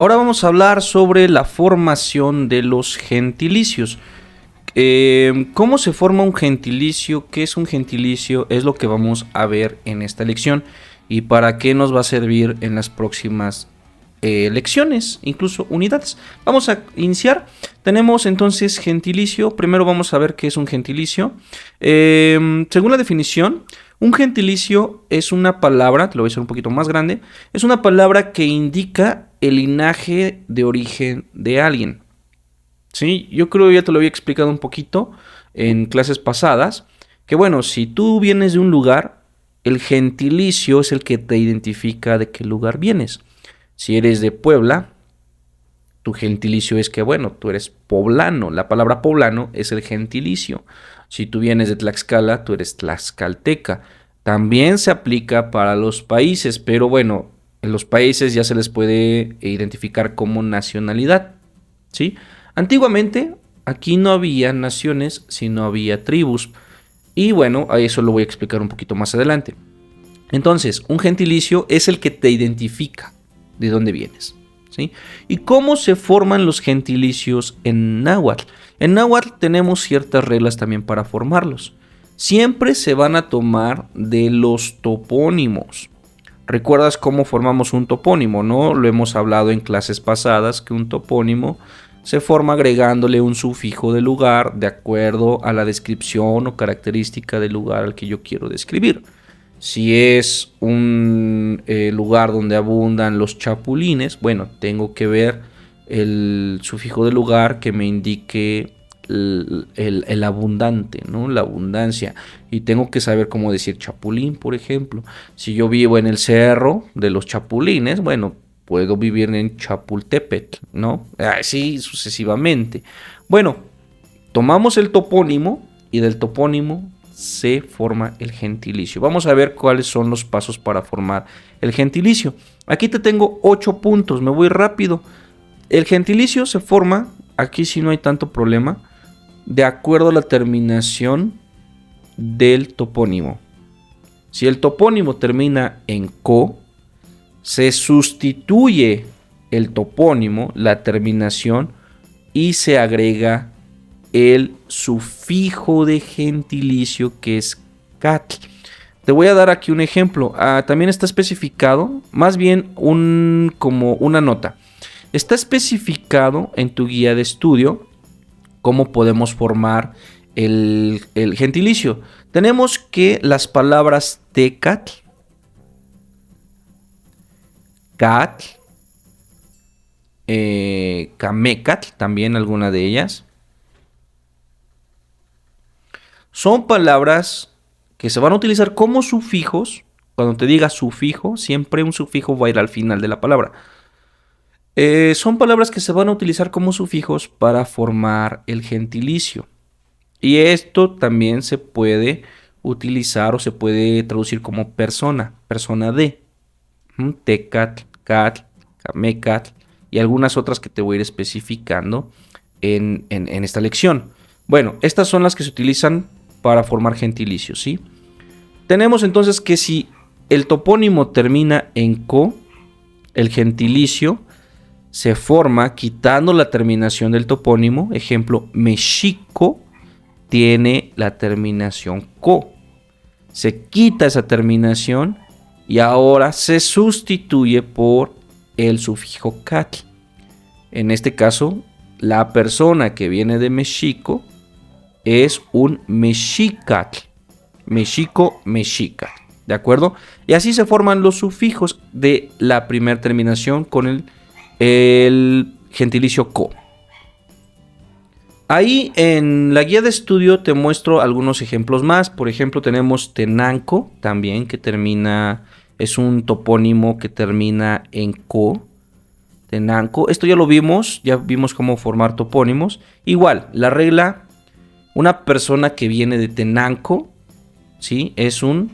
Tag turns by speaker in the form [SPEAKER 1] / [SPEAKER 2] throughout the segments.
[SPEAKER 1] Ahora vamos a hablar sobre la formación de los gentilicios. ¿Cómo se forma un gentilicio? ¿Qué es un gentilicio? Es lo que vamos a ver en esta lección y para qué nos va a servir en las próximas lecciones, incluso unidades. Vamos a iniciar. Tenemos entonces gentilicio. Primero vamos a ver qué es un gentilicio. Según la definición, un gentilicio es una palabra, te lo voy a hacer un poquito más grande, es una palabra que indica el linaje de origen de alguien. ¿Sí? Yo creo que ya te lo había explicado un poquito en clases pasadas, que bueno, si tú vienes de un lugar, el gentilicio es el que te identifica de qué lugar vienes. Si eres de Puebla, tu gentilicio es que, bueno, tú eres poblano. La palabra poblano es el gentilicio. Si tú vienes de Tlaxcala, tú eres tlaxcalteca. También se aplica para los países, pero bueno, en los países ya se les puede identificar como nacionalidad, ¿sí? Antiguamente, aquí no había naciones, sino había tribus. Y bueno, a eso lo voy a explicar un poquito más adelante. Entonces, un gentilicio es el que te identifica de dónde vienes, ¿sí? ¿Y cómo se forman los gentilicios en náhuatl? En náhuatl tenemos ciertas reglas también para formarlos. Siempre se van a tomar de los topónimos. ¿Recuerdas cómo formamos un topónimo, no? Lo hemos hablado en clases pasadas, que un topónimo se forma agregándole un sufijo de lugar de acuerdo a la descripción o característica del lugar al que yo quiero describir. Si es un lugar donde abundan los chapulines, bueno, tengo que ver el sufijo de lugar que me indique el abundante, ¿no? La abundancia. Y tengo que saber cómo decir chapulín, por ejemplo. Si yo vivo en el cerro de los chapulines, bueno, puedo vivir en Chapultepec, ¿no? Así sucesivamente. Bueno, tomamos el topónimo y del topónimo se forma el gentilicio. Vamos a ver cuáles son los pasos para formar el gentilicio. Aquí te tengo 8 puntos, me voy rápido. El gentilicio se forma, aquí sí no hay tanto problema, de acuerdo a la terminación del topónimo. Si el topónimo termina en co, se sustituye el topónimo, la terminación, y se agrega el sufijo de gentilicio que es catl. Te voy a dar aquí un ejemplo. También está especificado, más bien como una nota. Está especificado en tu guía de estudio cómo podemos formar el gentilicio. Tenemos que las palabras tecatl, catl, camecatl, también alguna de ellas, son palabras que se van a utilizar como sufijos. Cuando te diga sufijo, siempre un sufijo va a ir al final de la palabra. Son palabras que se van a utilizar como sufijos para formar el gentilicio. Y esto también se puede utilizar o se puede traducir como persona, persona de. Tecatl, catl, camecatl y algunas otras que te voy a ir especificando en esta lección. Bueno, estas son las que se utilizan para formar gentilicios, ¿sí? Tenemos entonces que si el topónimo termina en co, el gentilicio se forma quitando la terminación del topónimo. Ejemplo, Mexico tiene la terminación co. Se quita esa terminación y ahora se sustituye por el sufijo catl. En este caso, la persona que viene de Mexico es un mexicatl. Mexico, mexica. ¿De acuerdo? Y así se forman los sufijos de la primera terminación con el gentilicio co. Ahí en la guía de estudio te muestro algunos ejemplos más. Por ejemplo, tenemos Tenanco también, que termina, es un topónimo que termina en co. Tenanco, esto ya lo vimos, ya vimos cómo formar topónimos. Igual, la regla, una persona que viene de Tenanco, ¿sí?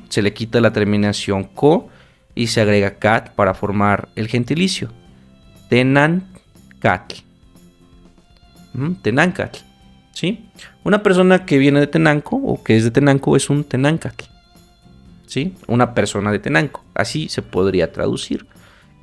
[SPEAKER 1] Se le quita la terminación co y se agrega cat para formar el gentilicio. Tenancatl. Tenancatl, ¿sí? Una persona que viene de Tenanco o que es de Tenanco es un Tenancatl, ¿sí? Una persona de Tenanco, así se podría traducir.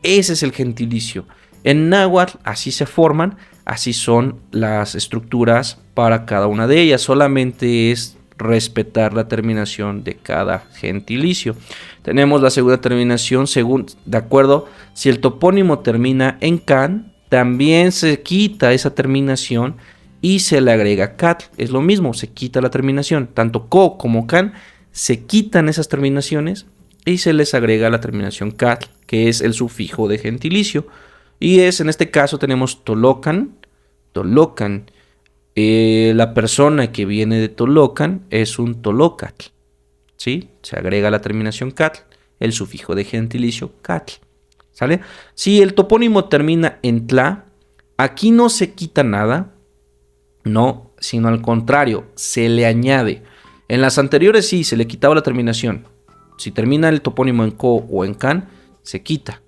[SPEAKER 1] Ese es el gentilicio. En náhuatl así se forman, así son las estructuras para cada una de ellas. Solamente es respetar la terminación de cada gentilicio. Tenemos la segunda terminación según, de acuerdo, si el topónimo termina en can, también se quita esa terminación y se le agrega cat. Es lo mismo, se quita la terminación. Tanto co como can se quitan esas terminaciones y se les agrega la terminación cat, que es el sufijo de gentilicio. Y es, en este caso tenemos Tolocan, Tolocan. La persona que viene de Tolocan es un Tolocatl, ¿sí? Se agrega la terminación catl, el sufijo de gentilicio catl, ¿sale? Si el topónimo termina en tla, aquí no se quita nada, no, sino al contrario, se le añade. En las anteriores sí, se le quitaba la terminación. Si termina el topónimo en co o en can, se quita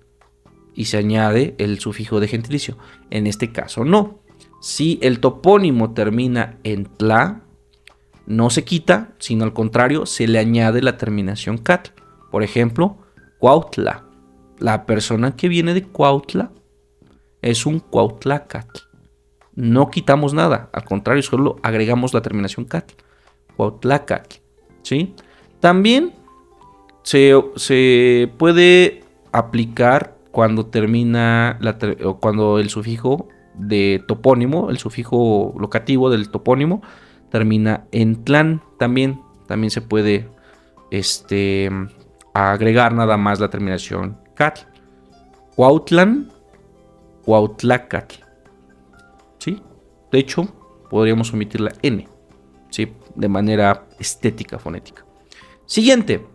[SPEAKER 1] y se añade el sufijo de gentilicio. En este caso no. Si el topónimo termina en tla, no se quita, sino al contrario, se le añade la terminación catl. Por ejemplo, Cuautla. La persona que viene de Cuautla es un Cuautlacatl. No quitamos nada, al contrario, solo agregamos la terminación catl. Cuautlacatl, ¿sí? También se puede aplicar cuando termina o cuando el sufijo de topónimo, el sufijo locativo del topónimo termina en tlán. También se puede agregar nada más la terminación catl. Cuautlan, Cuautlacatl, ¿sí? De hecho, podríamos omitir la N, ¿sí? De manera estética, fonética. Siguiente.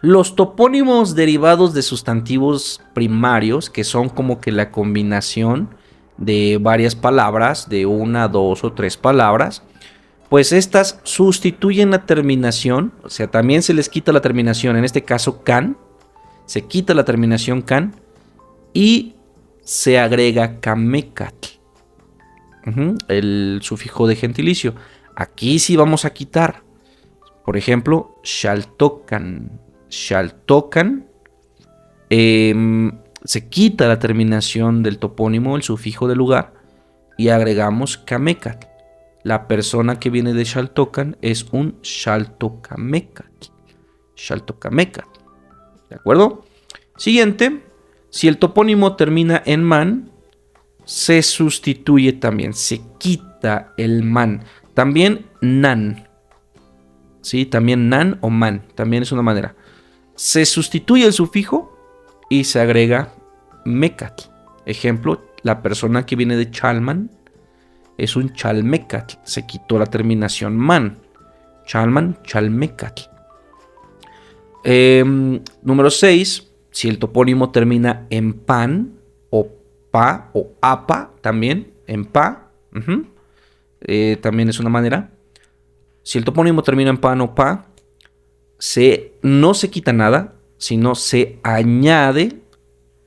[SPEAKER 1] Los topónimos derivados de sustantivos primarios, que son como que la combinación de varias palabras, de una, dos o tres palabras, pues estas sustituyen la terminación, o sea, también se les quita la terminación, en este caso can, se quita la terminación can y se agrega camecatl, el sufijo de gentilicio. Aquí sí vamos a quitar, por ejemplo, xaltocan, xaltocan, se quita la terminación del topónimo, el sufijo del lugar, y agregamos camecatl. La persona que viene de Xaltocan es un xaltocamecatl. Xaltocamecatl. ¿De acuerdo? Siguiente. Si el topónimo termina en man, se sustituye también. Se quita el man. También nan. ¿Sí? También nan o man. También es una manera. Se sustituye el sufijo y se agrega mecatl. Ejemplo, la persona que viene de Chalman es un chalmecatl. Se quitó la terminación man. Chalman, chalmecatl. Número 6. Si el topónimo termina en pan o pa o apa, también en pa. También es una manera. Si el topónimo termina en pan o pa, no se quita nada, sino se añade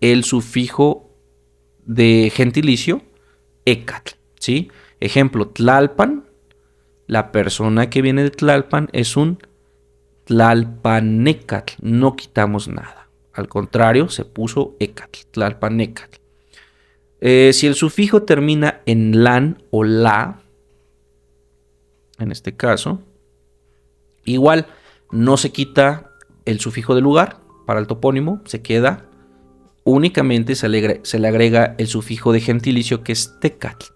[SPEAKER 1] el sufijo de gentilicio ecatl, ¿sí? Ejemplo, Tlalpan, la persona que viene de Tlalpan es un tlalpanecatl, no quitamos nada, al contrario, se puso ecatl, tlalpanecatl. Si el sufijo termina en lan o la, en este caso, igual no se quita el sufijo de lugar para el topónimo, se queda, únicamente se le agrega el sufijo de gentilicio que es tecatl.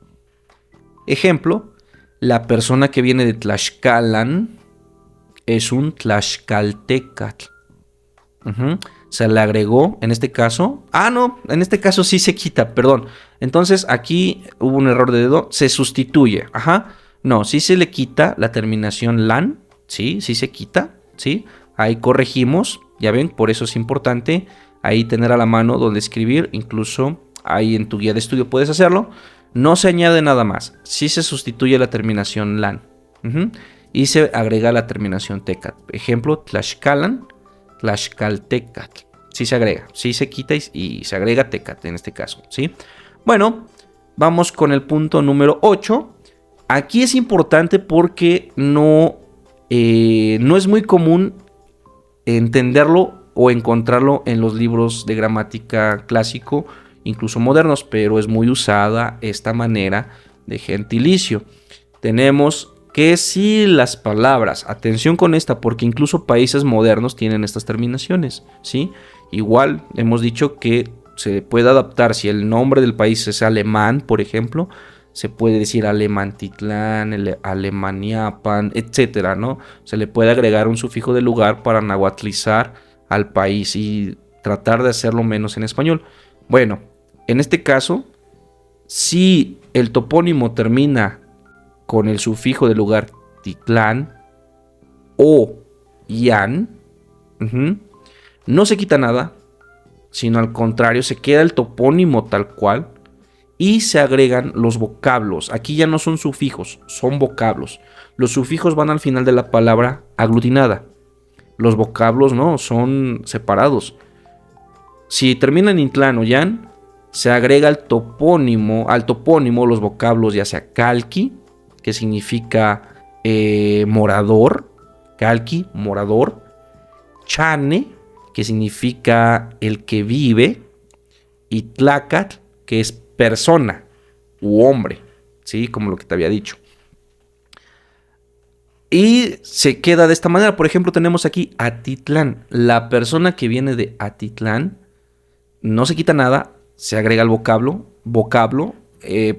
[SPEAKER 1] Ejemplo, la persona que viene de Tlaxcalan es un tlaxcaltecatl. Se le agregó, en este caso, en este caso sí se quita, perdón. Entonces aquí hubo un error de dedo, se sustituye, no, sí se le quita la terminación lan, sí se quita, sí, ahí corregimos, ya ven, por eso es importante ahí tener a la mano donde escribir, incluso ahí en tu guía de estudio puedes hacerlo. No se añade nada más, sí se sustituye la terminación lan y se agrega la terminación tecat. Ejemplo, Tlaxcalan, Tlaxcaltecatl. Sí se agrega, sí se quita y se agrega tecat en este caso, ¿sí? Bueno, vamos con el punto número 8. Aquí es importante porque no es muy común entenderlo o encontrarlo en los libros de gramática clásico incluso modernos, pero es muy usada esta manera de gentilicio. Tenemos que si las palabras, atención con esta, porque incluso países modernos tienen estas terminaciones, ¿sí? Igual hemos dicho que se puede adaptar, si el nombre del país es alemán, por ejemplo, se puede decir Alemantitlán, Alemaniapan, etcétera, ¿no? Se le puede agregar un sufijo de lugar para nahuatlizar al país y tratar de hacerlo menos en español. Bueno, en este caso, si el topónimo termina con el sufijo de lugar titlán o yan, no se quita nada, sino al contrario, se queda el topónimo tal cual y se agregan los vocablos. Aquí ya no son sufijos, son vocablos. Los sufijos van al final de la palabra aglutinada. Los vocablos no, son separados. Si termina en intlán o yan, se agrega al topónimo los vocablos, ya sea calqui, que significa morador, calqui, morador, chane, que significa el que vive, y tlacatl, que es persona u hombre, ¿sí? Como lo que te había dicho. Y se queda de esta manera. Por ejemplo, tenemos aquí Atitlán. La persona que viene de Atitlán no se quita nada, se agrega el vocablo.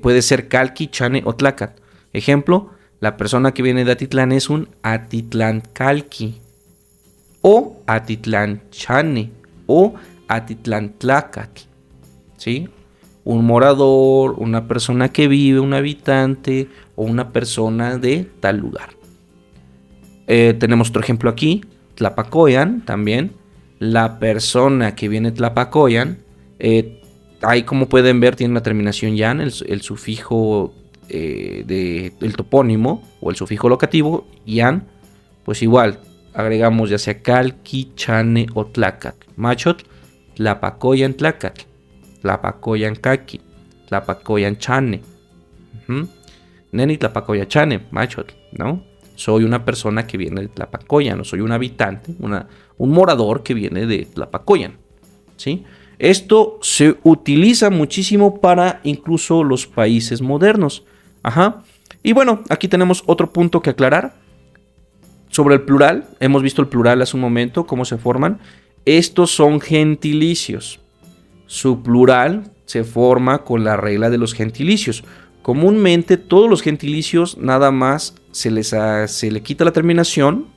[SPEAKER 1] Puede ser calqui, chane o tlacatl. Ejemplo, la persona que viene de Atitlán es un Atitlán calqui, o Atitlán chane, o Atitlán tlacatl, ¿sí? Un morador, una persona que vive, un habitante o una persona de tal lugar. Tenemos otro ejemplo aquí, Tlapacoyan también. La persona que viene de Tlapacoyan, ahí como pueden ver tiene la terminación yan, el sufijo del topónimo o el sufijo locativo, yan, pues igual agregamos ya sea calqui, chane o tlacatl. Machotl, Tlapacoyan tlacatl, Tlapacoyan caqui, Tlapacoyan chane. Neni Tlapacoyan chane, machotl, ¿no? Soy una persona que viene de Tlapacoyan, no soy un habitante, un morador que viene de Tlapacoyan, ¿sí? Esto se utiliza muchísimo para incluso los países modernos. Y bueno, aquí tenemos otro punto que aclarar. Sobre el plural, hemos visto el plural hace un momento, cómo se forman. Estos son gentilicios. Su plural se forma con la regla de los gentilicios. Comúnmente todos los gentilicios nada más se le quita la terminación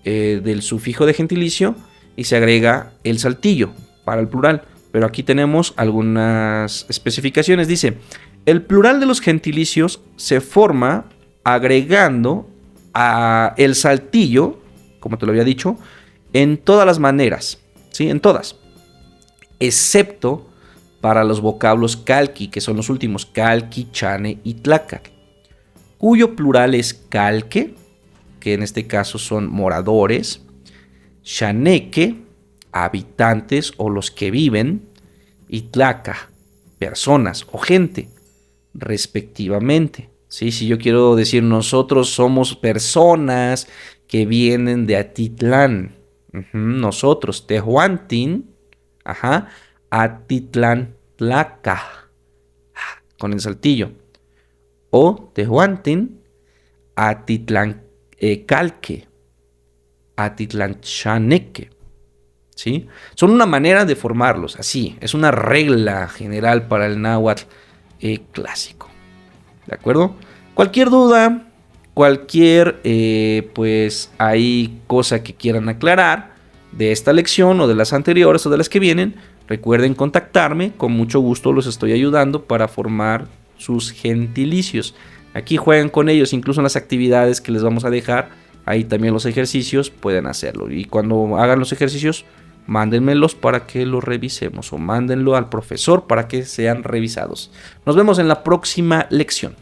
[SPEAKER 1] del sufijo de gentilicio y se agrega el saltillo para el plural. Pero aquí tenemos algunas especificaciones. Dice, el plural de los gentilicios se forma agregando el saltillo, como te lo había dicho, en todas las maneras, ¿sí? En todas, excepto para los vocablos calqui, que son los últimos, calqui, chane y tlacatl, cuyo plural es calque, que en este caso son moradores, chaneque, habitantes o los que viven, y tlaca, personas o gente, respectivamente. ¿Sí? Si yo quiero decir nosotros somos personas que vienen de Atitlán, nosotros, Tehuantin, Atitlán tlaca, con el saltillo, o Tehuantin, Atitlán calque, Atitlán chaneque, ¿sí? Son una manera de formarlos, así, es una regla general para el náhuatl clásico. ¿De acuerdo? Cualquier duda, cualquier pues hay cosa que quieran aclarar de esta lección o de las anteriores o de las que vienen, recuerden contactarme, con mucho gusto los estoy ayudando para formar sus gentilicios. Aquí juegan con ellos, incluso en las actividades que les vamos a dejar, ahí también los ejercicios pueden hacerlo. Y cuando hagan los ejercicios, mándenmelos para que los revisemos o mándenlo al profesor para que sean revisados. Nos vemos en la próxima lección.